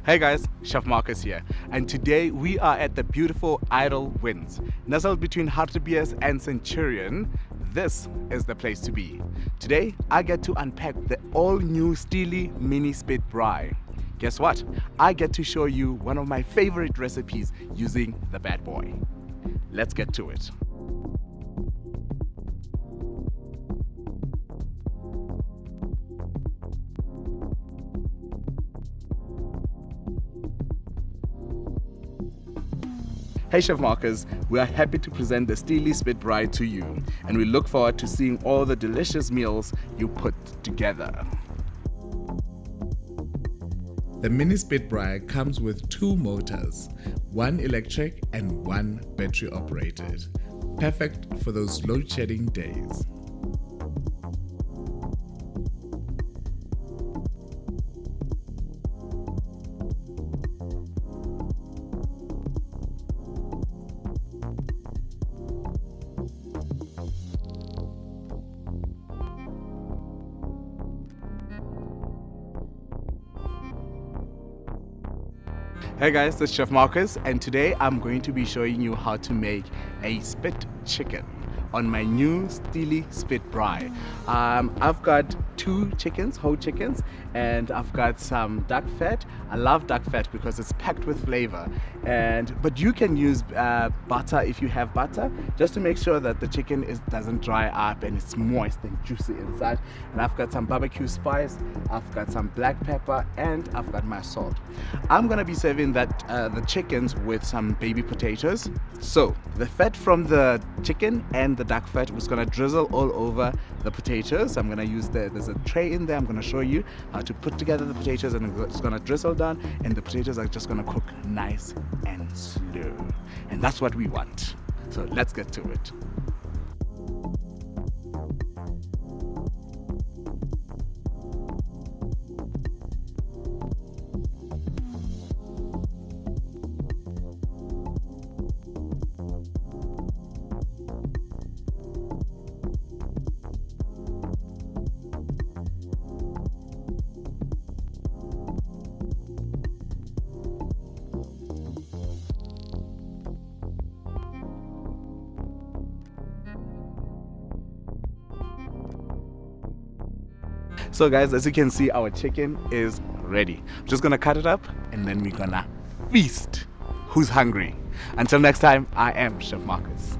Hey guys, Chef Marcus here, and today we are at the beautiful Idle Winds. Nestled between Hartbeespoort and Centurion, this is the place to be. Today I get to unpack the all-new Steelle Mini Spit Braai. Guess what? I get to show you one of my favorite recipes using the bad boy. Let's get to it. Hey Chef Marcus, we are happy to present the Steelle Spit Braai to you, and we look forward to seeing all the delicious meals you put together. The Mini Spit Braai comes with two motors, one electric and one battery operated. Perfect for those load shedding days. Hey guys, this is Chef Marcus, and today I'm going to be showing you how to make a spit chicken on my new Steelle Spit Braai. I've got two chickens, whole chickens, and I've got some duck fat. I love duck fat because it's packed with flavor, but you can use butter if you have butter, just to make sure that the chicken doesn't dry up and it's moist and juicy inside. And I've got some barbecue spice, I've got some black pepper, and I've got my salt. I'm gonna be serving the chickens with some baby potatoes. So the fat from the chicken and the duck fat was gonna drizzle all over the potatoes. I'm gonna use there's a tray in there. I'm gonna show you how to put together the potatoes, and it's gonna drizzle down, and the potatoes are just gonna cook nice and slow, and that's what we want. So let's get to it. So guys, as you can see, our chicken is ready. I'm just gonna cut it up and then we're gonna feast. Who's hungry? Until next time, I am Chef Marcus.